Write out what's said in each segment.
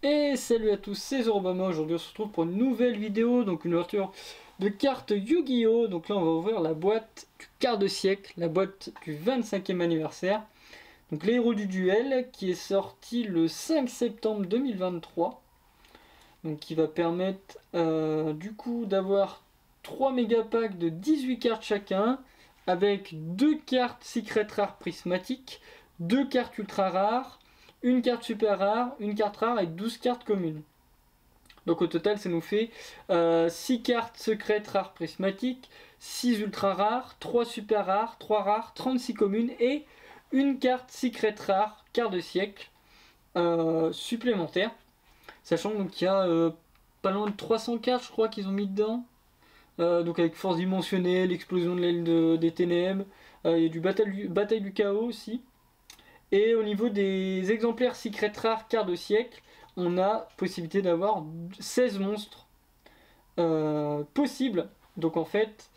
Et salut à tous, c'est Zorobama. Aujourd'hui on se retrouve pour une nouvelle vidéo, donc une ouverture de cartes Yu-Gi-Oh! Donc là on va ouvrir la boîte du quart de siècle, la boîte du 25e anniversaire. Donc les héros du duel qui est sorti le 5 septembre 2023. Donc qui va permettre du coup d'avoir 3 méga packs de 18 cartes chacun, avec 2 cartes secret rares prismatiques, 2 cartes ultra rares, une carte super rare, une carte rare et 12 cartes communes. Donc au total ça nous fait 6 cartes secrètes rares prismatiques, 6 ultra rares, 3 super rares, 3 rares, 36 communes et une carte secrète rare quart de siècle supplémentaire. Sachant qu'il y a pas loin de 300 cartes je crois qu'ils ont mis dedans. Donc avec force dimensionnelle, explosion de l'aile des ténèbres, il y a du bataille du chaos aussi. Et au niveau des exemplaires secret rares quart de siècle, on a possibilité d'avoir 16 monstres possibles. Donc en fait,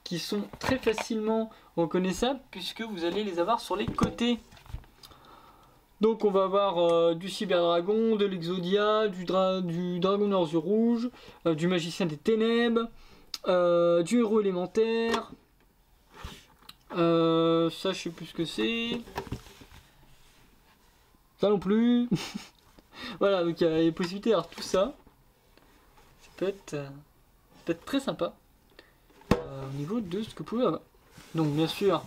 qui sont très facilement reconnaissables puisque vous allez les avoir sur les côtés. Donc on va avoir du Cyberdragon, de l'Exodia, du Dragon Noir yeux rouge, du Magicien des Ténèbres, du Héros élémentaire. Ça je sais plus ce que c'est. Ça non plus. Voilà, donc il y a les possibilités d'avoir tout ça. Ça peut être très sympa au niveau de ce que vous pouvez avoir. Donc bien sûr,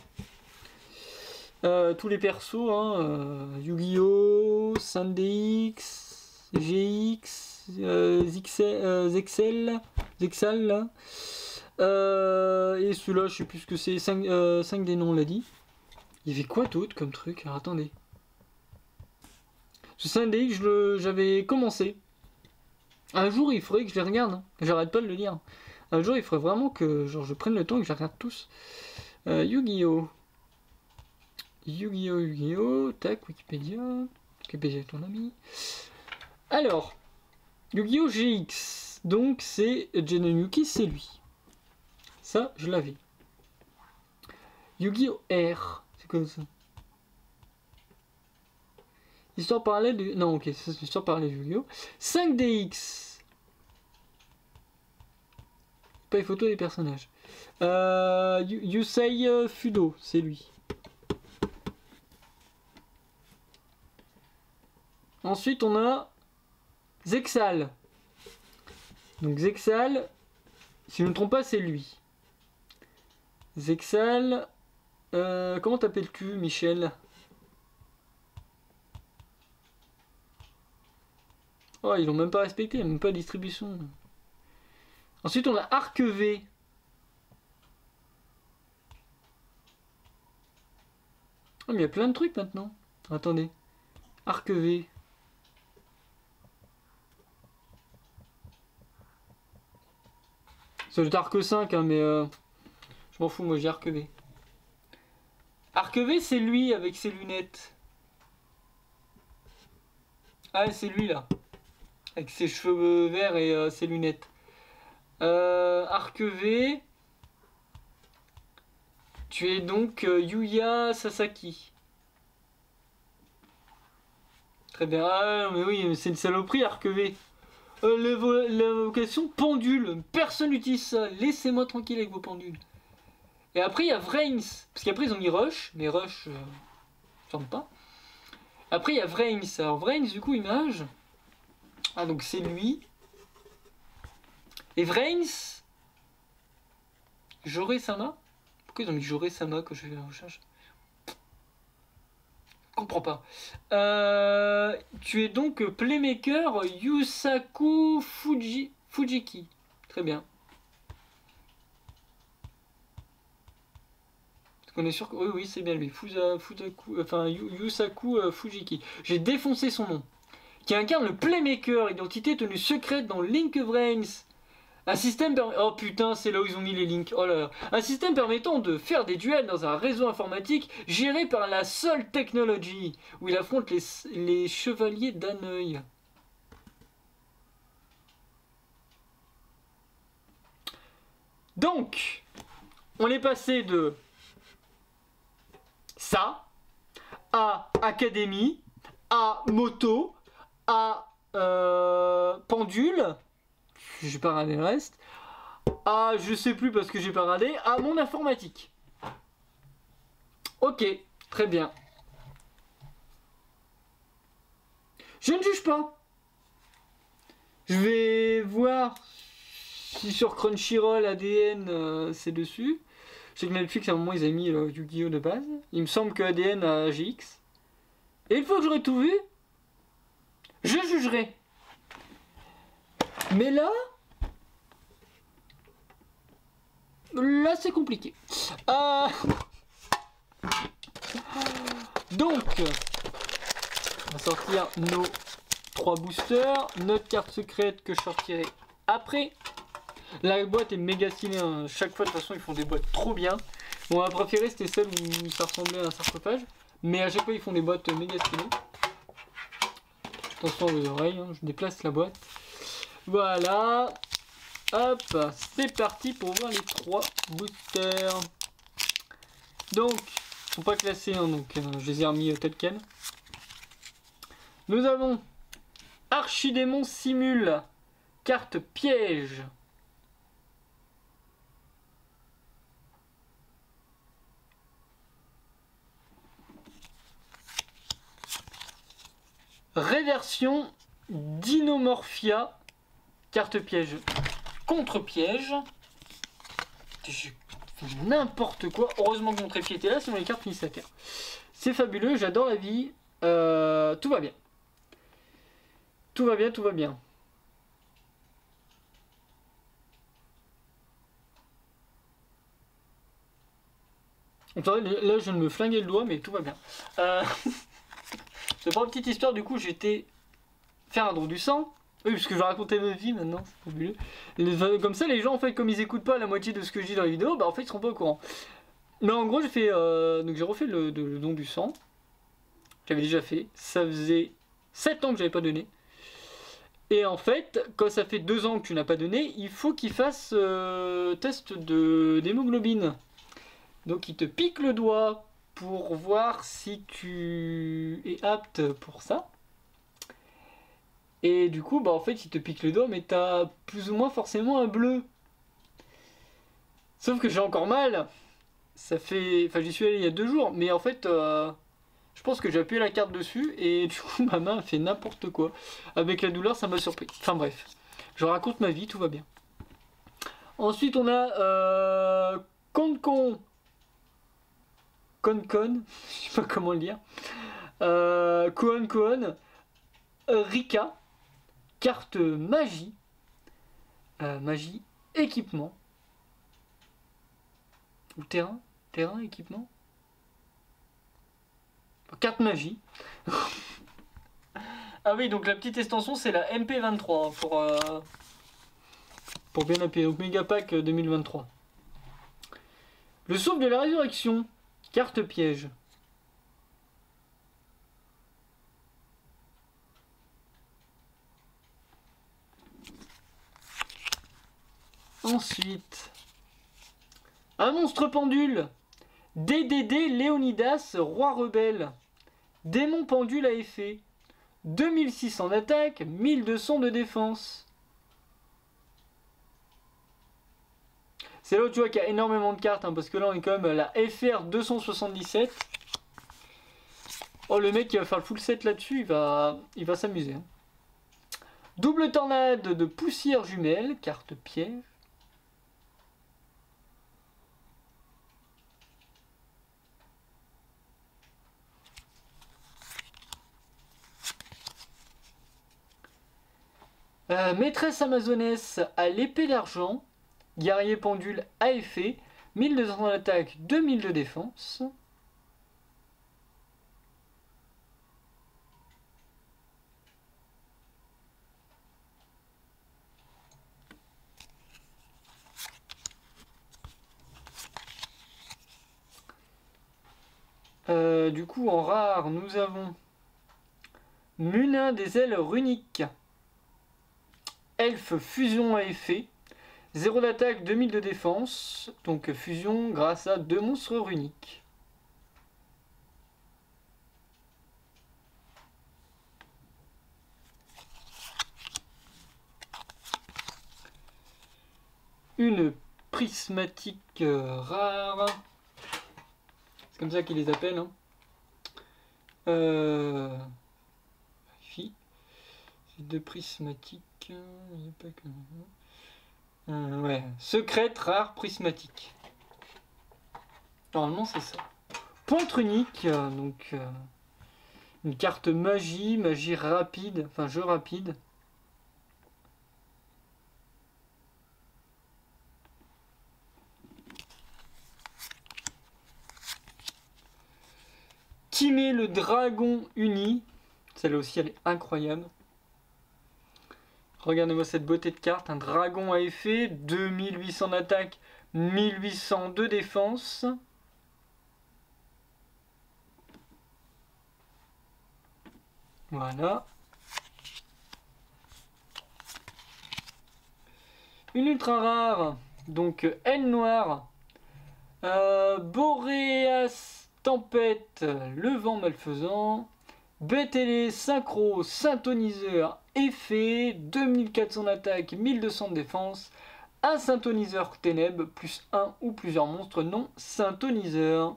tous les persos, hein, Yu-Gi-Oh!, Sandex, GX, Zexal, là. Et celui-là, je sais plus ce que c'est, 5 des noms, on l'a dit. Il y avait quoi d'autre comme truc? Alors attendez. Ce Sandex, j'avais commencé. Un jour, il faudrait que je les regarde. Hein. J'arrête pas de le dire. Un jour, il faudrait vraiment que genre, je prenne le temps et que je les regarde tous. Yu-Gi-Oh! Yu-Gi-Oh! Tac, Wikipédia. Wikipédia est ton ami. Alors, Yu-Gi-Oh! GX. Donc, c'est Genonyuki, c'est lui. Ça, je l'avais. Yu-Gi-Oh! R. C'est quoi ça? Histoire parallèle de... Non, ok, ça c'est l'histoire parallèle de Yu-Gi-Oh! 5DX. Pas les photos des personnages. Yusei Fudo, c'est lui. Ensuite, on a Zexal. Donc Zexal, si je ne me trompe pas, c'est lui. Zexal, comment t'appelles-tu, Michel? Oh, ils l'ont même pas respecté, même pas de distribution. Ensuite, on a Arc-V. Oh, mais il y a plein de trucs maintenant. Attendez. Arc-V. Ça doit être Arc 5, hein, mais je m'en fous, moi j'ai Arc-V. Arc-V, c'est lui avec ses lunettes. Ah, c'est lui là. Avec ses cheveux verts et ses lunettes. Arc-V. Tu es donc Yuya Sasaki. Très bien. Ah, mais oui, c'est une saloperie, Arc-V. La vocation pendule. Personne n'utilise ça. Laissez-moi tranquille avec vos pendules. Et après, il y a Vrains. Parce qu'après, ils ont mis Rush. Mais Rush, je tente pas. Après, il y a Vrains. Alors, Vrains, du coup, image. Ah, donc c'est lui. Et Vrains. Joré-sama. Pourquoi ils ont mis Joré-sama quand je fais la recherche? Je comprends pas. Tu es donc Playmaker Yusaku Fujiki. Très bien. On est sûr que... Oui, oui, c'est bien lui. Yusaku Fujiki. J'ai défoncé son nom. Qui incarne le Playmaker, identité tenue secrète dans Link Vrains. Un système Oh putain, c'est là où ils ont mis les links. Oh là là. Un système permettant de faire des duels dans un réseau informatique géré par la Sol Technology, où il affronte les chevaliers d'Anneuil. Donc, on est passé de ça à Académie, à Moto, à pendule. J'ai pas regardé le reste. Ah, je sais plus parce que j'ai pas regardé. Ah, mon informatique. Ok, très bien. Je ne juge pas. Je vais voir si sur Crunchyroll ADN c'est dessus. Je sais que Netflix à un moment ils avaient mis le Yu-Gi-Oh de base. Il me semble que ADN a GX. Et une fois que j'aurai tout vu, je jugerai. Mais là c'est compliqué. Donc, on va sortir nos 3 boosters, notre carte secrète que je sortirai après. La boîte est méga stylée, hein. Chaque fois de toute façon ils font des boîtes trop bien. Bon, ma préférée c'était celle où ça ressemblait à un sarcophage, mais à chaque fois ils font des boîtes méga stylées. Attention aux oreilles, hein. Je déplace la boîte. Voilà. Hop, c'est parti pour voir les 3 boosters. Donc, ils sont pas classés, hein, donc je les ai remis tel quel. Nous avons Archidémon Simule, carte piège. Réversion Dinomorphia, carte piège contre piège. J'ai fait n'importe quoi. Heureusement que mon trépied était là, sinon les cartes finissent à terre. C'est fabuleux, j'adore la vie. Tout va bien. Tout va bien, tout va bien. Attendez, là je viens de me flinguer le doigt, mais tout va bien. C'est pour une petite histoire, du coup j'étais faire un don du sang. Oui, parce que je vais raconter ma vie maintenant, c'est fabuleux. Comme ça, les gens, en fait, comme ils écoutent pas la moitié de ce que je dis dans les vidéos, bah en fait, ils seront pas au courant. Mais en gros, j'ai fait. Donc, j'ai refait le don du sang. J'avais déjà fait. Ça faisait 7 ans que j'avais pas donné. Et en fait, quand ça fait 2 ans que tu n'as pas donné, il faut qu'il fasse test d'hémoglobine. Donc, il te pique le doigt pour voir si tu es apte pour ça. Et du coup, bah en fait, il te pique le doigt, mais t'as plus ou moins forcément un bleu. Sauf que j'ai encore mal. Ça fait... Enfin, j'y suis allé il y a 2 jours, mais en fait, je pense que j'ai appuyé la carte dessus, et du coup, ma main a fait n'importe quoi. Avec la douleur, ça m'a surpris. Enfin bref, je raconte ma vie, tout va bien. Ensuite, on a Concon. Concon, je sais pas comment le dire. Koon. Rika. Carte magie. Magie, équipement. Ou terrain, équipement. Carte magie. Ah oui, donc la petite extension c'est la MP23 pour bien appuyer. Donc Megapack 2023. Le souffle de la résurrection. Carte piège. Ensuite, un monstre pendule. DDD Léonidas, roi rebelle. Démon pendule à effet. 2600 d'attaque, 1200 de défense. C'est là où tu vois qu'il y a énormément de cartes, hein, parce que là on est quand même à la FR 277. Oh, le mec qui va faire le full set là-dessus, il va s'amuser. Hein. Double tornade de poussière jumelle, carte piège. Maîtresse amazonesse à l'épée d'argent, guerrier pendule à effet, 1200 d'attaque, 2000 de défense. Du coup, en rare, nous avons Munin des ailes runiques. Elfe fusion à effet. 0 d'attaque, 2000 de défense. Donc fusion grâce à 2 monstres runiques. une prismatique rare. C'est comme ça qu'ils les appellent. Hein. Vérifie. C'est deux prismatiques. Il n'y a pas que... ouais. Secrète rare prismatique. Normalement c'est ça. Pontre unique, donc une carte magie, magie rapide, enfin jeu rapide. Timé le dragon uni, celle-là aussi elle est incroyable. Regardez-moi cette beauté de carte, un dragon à effet, 2800 d'attaque, 1800 de défense. Voilà. Une ultra rare, donc aile noire, Boréas tempête, le vent malfaisant, bête ailée, synchro, synthoniseur, effet, 2400 d'attaque, 1200 de défense, un synthoniseur ténèbres, plus un ou plusieurs monstres non synthoniseurs.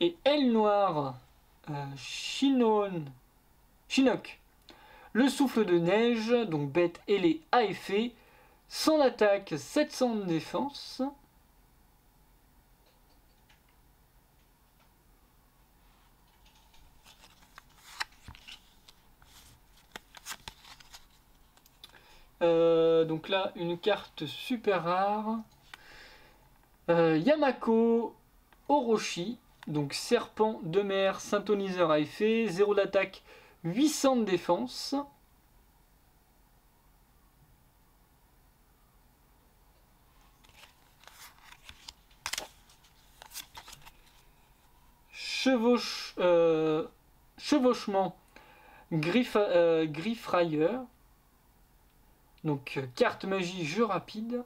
Et aile noire, Chinook, le souffle de neige, donc bête ailée à effet, 100 d'attaque, 700 de défense. Donc là, une carte super rare. Yamako Orochi, donc serpent de mer, synthoniseur à effet, 0 d'attaque, 800 de défense. Chevauchement Griffrailleur. Donc carte magie, jeu rapide.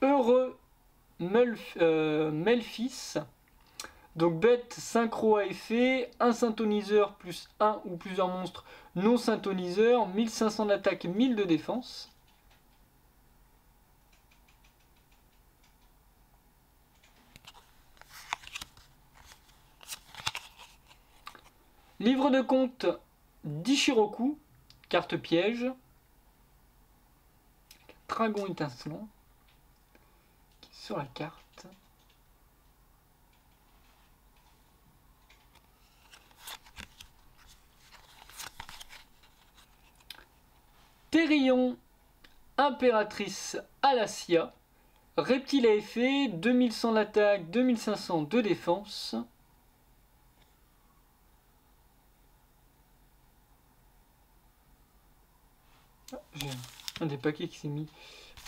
Heureux Melfis. Donc bête synchro à effet, un synthoniseur plus un ou plusieurs monstres non synthoniseurs, 1500 d'attaque, 1000 de défense. Livre de compte d'Ishiroku, carte piège. Dragon étincelant qui est sur la carte. Thérion, impératrice Alacia, reptile à effet, 2100 d'attaque, 2500 de défense. J'ai un des paquets qui s'est mis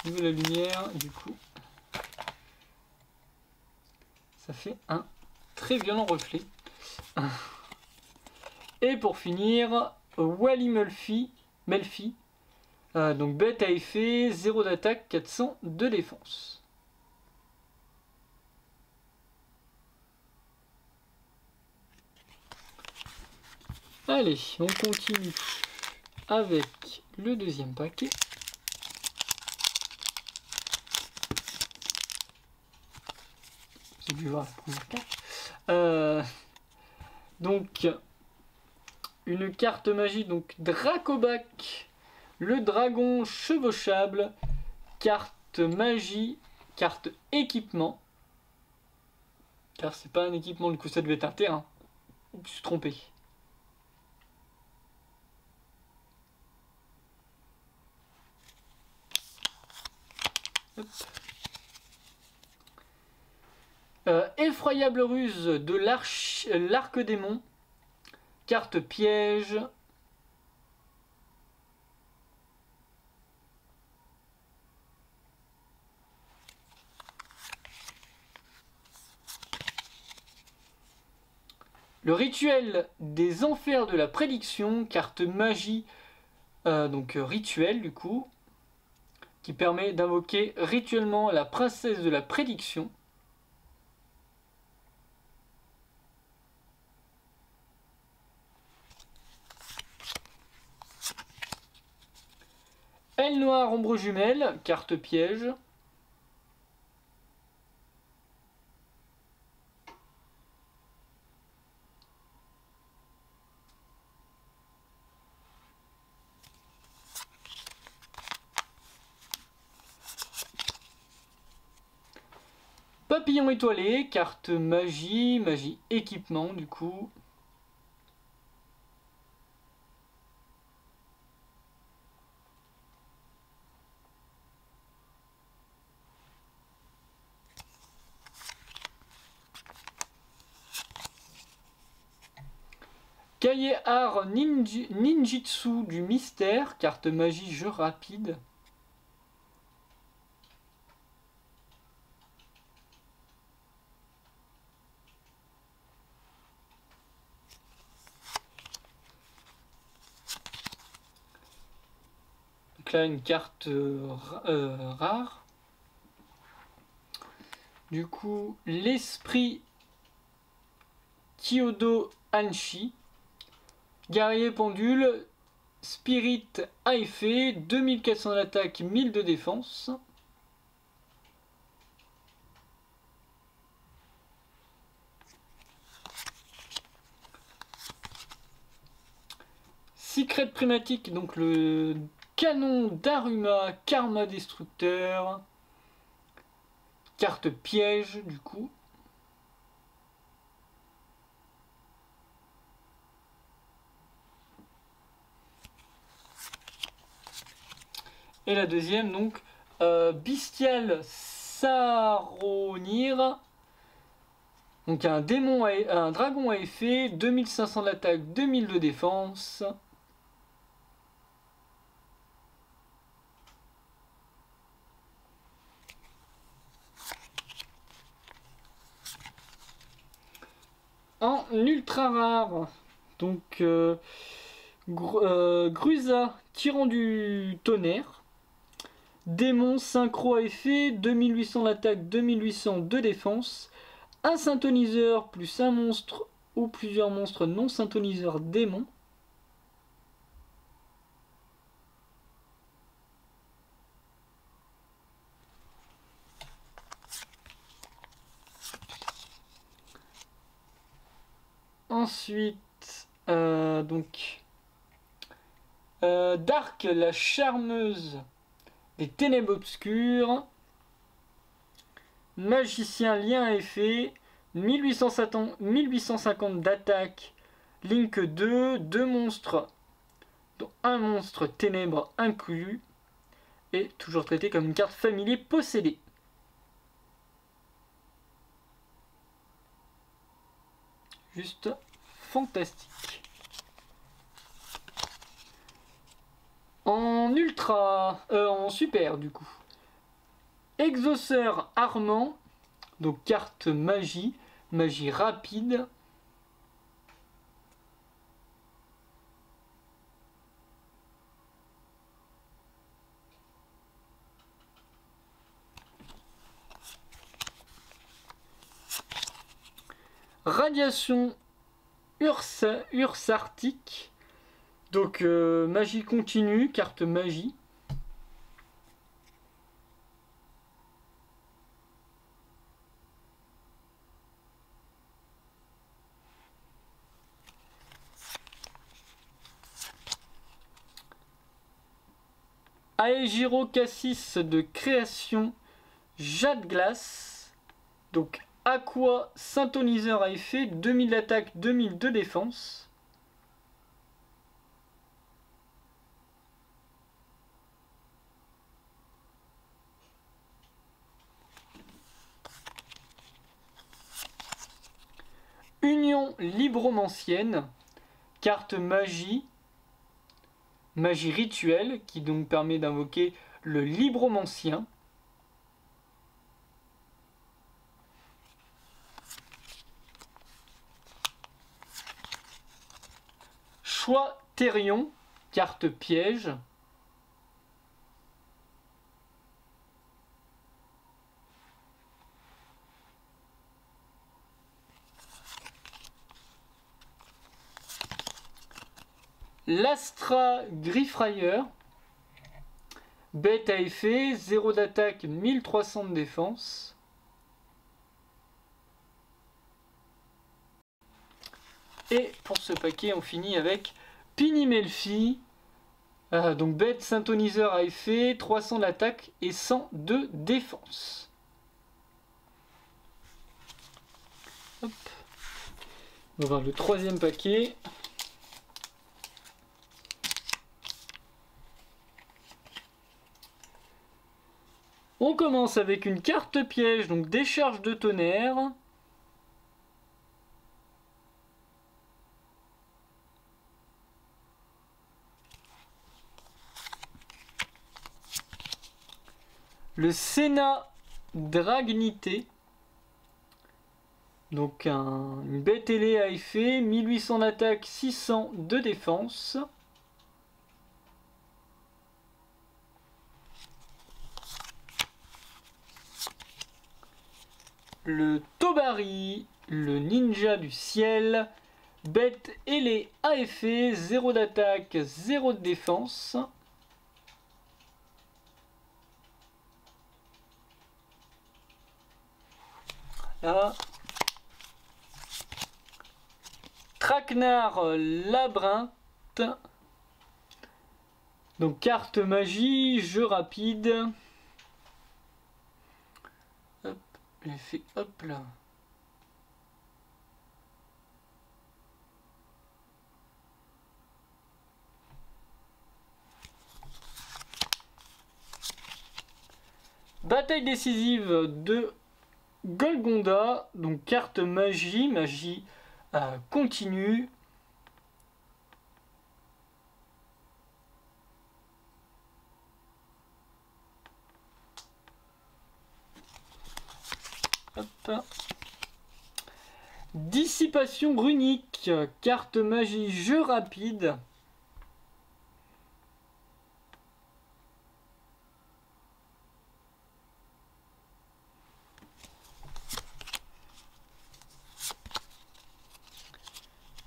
au niveau de la lumière, du coup ça fait un très violent reflet. Et pour finir, Wally Melfi, donc bête à effet, 0 d'attaque, 400 de défense. Allez, on continue avec le deuxième paquet. J'ai dû voir la première carte. Donc, une carte magie, donc Dracobac, le dragon chevauchable, carte magie, carte équipement. Car c'est pas un équipement, du coup ça devait être un terrain. Je me suis trompé. Effroyable ruse de l'arc-démon, carte piège. Le rituel des enfers de la prédiction, carte magie, donc rituel du coup. qui permet d'invoquer rituellement la princesse de la prédiction. Aile noire, ombre jumelle, carte piège. Papillon étoilé, carte magie, magie équipement du coup. Cahier art ninjitsu du mystère, carte magie jeu rapide. Donc là une carte rare. Du coup l'esprit Kyodo Anshi. Guerrier pendule, Spirit à effet, 2400 d'attaque, 1000 de défense. Secret primatique, donc le canon d'Aruma, karma destructeur. Carte piège du coup. Et la deuxième, donc, Bestial Saronir. Donc un dragon à effet, 2500 d'attaque, 2000 de défense. En ultra rare, donc Grusa, tyran du tonnerre. Démon synchro à effet, 2800 d'attaque, 2800 de défense. Un synthoniseur plus un monstre ou plusieurs monstres non synthoniseurs démons. Ensuite, Dark, la charmeuse des ténèbres obscures. Magicien lien à effet, 1850 d'attaque, Link 2, 2 monstres, dont un monstre ténèbres inclus, et toujours traité comme une carte familier possédée. Juste fantastique. En super du coup. Exauceur Armand, donc carte magie, magie rapide. Radiation Ursarctique, donc magie continue, carte magie. Aegiro Cassis de création Jade Glace, donc Aqua synthoniseur à effet, 2000 d'attaque, 2000 de défense. Union libromancienne, carte magie, magie rituelle, qui donc permet d'invoquer le libromancien. Choix Thérion, carte piège. l'Astra Griffrier. Bête à effet, 0 d'attaque, 1300 de défense. Et pour ce paquet, on finit avec Pinimelfi. Donc bête synthoniseur à effet, 300 d'attaque et 100 de défense. Hop. On va voir le troisième paquet. On commence avec une carte piège, donc décharge de tonnerre. Le Sénat Dragnité. Donc une bête ailée à effet, 1800 d'attaque, 600 de défense. Le Tobari, le ninja du ciel, bête ailée à effet, 0 d'attaque, 0 de défense. Là. Traquenard labyrinthe. Donc carte magie, jeu rapide. Hop, j'ai fait hop là. Bataille décisive de Golgonda, donc carte magie, magie continue. Hop. Dissipation runique, carte magie, jeu rapide.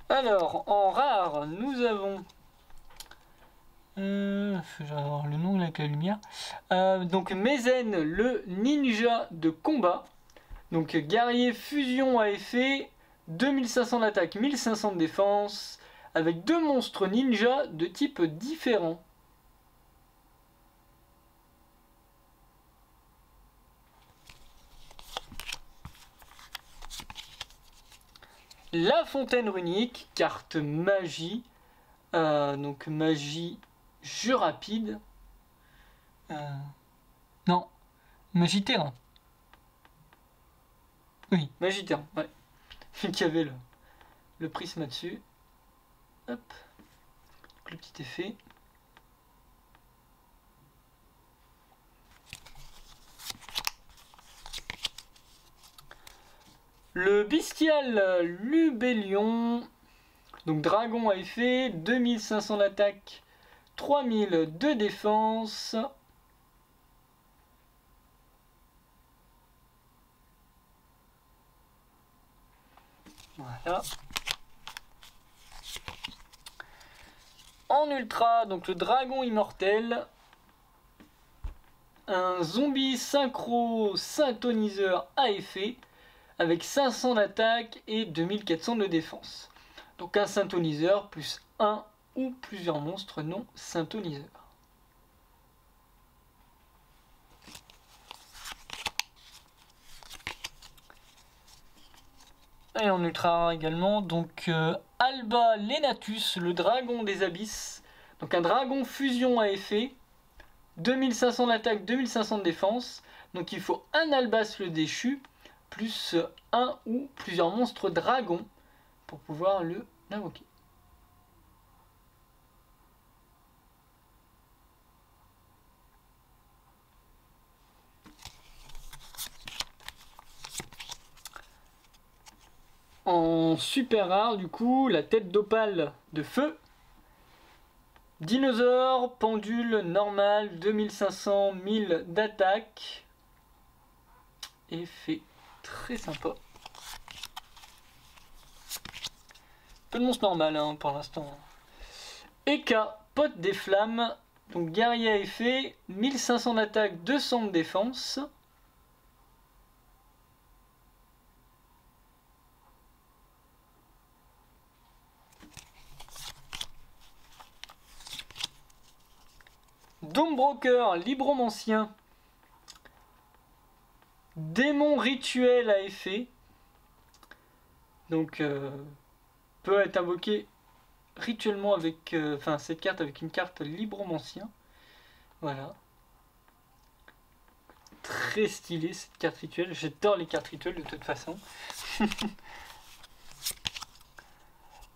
Alors, en rare, nous avons... je vais avoir le nom avec la lumière. Donc, Mézen, le ninja de combat. Donc, guerrier fusion à effet, 2500 d'attaque, 1500 de défense, avec 2 monstres ninja de type différent. La fontaine runique, carte magie, donc magie, jeu rapide. Non, magie terrain. Oui, magie terrain, ouais. Il y avait le prisme là-dessus. Hop, donc, le petit effet. Le bestial Lubellion, donc dragon à effet, 2500 d'attaque, 3000 de défense. Voilà. En ultra, donc le dragon immortel, un zombie synchro synthoniseur à effet, avec 500 d'attaque et 2400 de défense. Donc un synthoniseur plus un ou plusieurs monstres non synthoniseurs. Et en ultra également, donc Alba Lenatus, le dragon des abysses. Donc un dragon fusion à effet, 2500 d'attaque, 2500 de défense. Donc il faut un Albas le déchu, plus un ou plusieurs monstres dragons pour pouvoir le invoquer. En super rare, du coup, la tête d'opale de feu. Dinosaure, pendule, normal, 2500, 1000 d'attaque. Effet très sympa. Peu de monstre normal hein, pour l'instant. Eka, pote des flammes, donc guerrier à effet, 1500 d'attaque, 200 de défense. Domebroker, libromancien, démon rituel à effet, donc peut être invoqué rituellement avec cette carte avec une carte libromancien. Voilà, très stylé cette carte rituelle, j'adore les cartes rituelles de toute façon.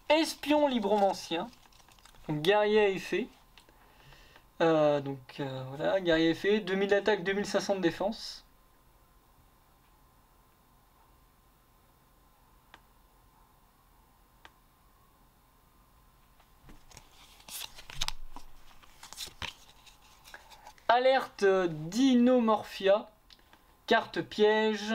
Espion libromancien, donc guerrier à effet. Voilà, guerrier effet, 2000 d'attaque, 2500 de défense. Alerte Dinomorphia, carte piège.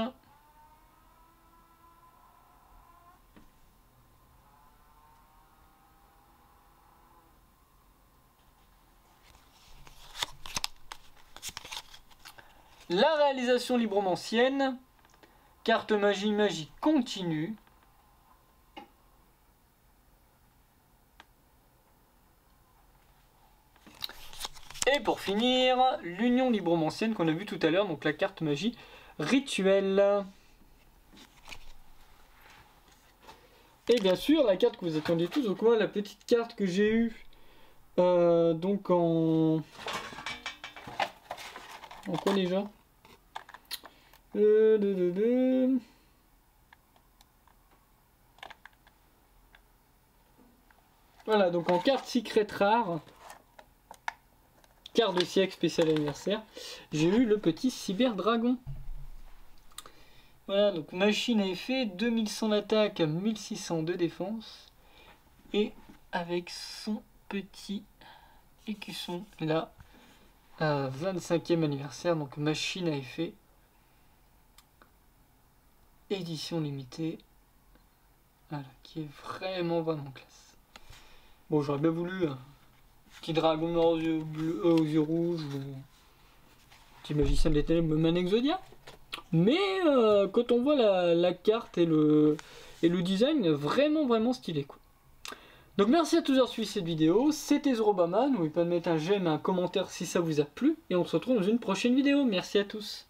La réalisation libromancienne, carte magie continue. Et pour finir, l'union libromancienne qu'on a vu tout à l'heure, donc la carte magie rituelle. Et bien sûr, la carte que vous attendiez tous, donc moi la petite carte que j'ai eue, donc en quoi déjà? Voilà, donc en carte secret rare, carte de siècle spécial anniversaire, j'ai eu le petit cyber dragon. Voilà, donc machine à effet, 2100 d'attaque, 1600 de défense, et avec son petit écusson là, 25e anniversaire, donc machine à effet, édition limitée, voilà, qui est vraiment classe. Bon, j'aurais bien voulu un petit dragon noir aux yeux bleus, aux yeux rouges, ou petit magicien des ténèbres, même un Exodia. Mais quand on voit la carte et le design, vraiment stylé quoi. Donc merci à tous d'avoir suivi cette vidéo, c'était Zorobama, n'oubliez pas de mettre un j'aime et un commentaire si ça vous a plu, et on se retrouve dans une prochaine vidéo, merci à tous.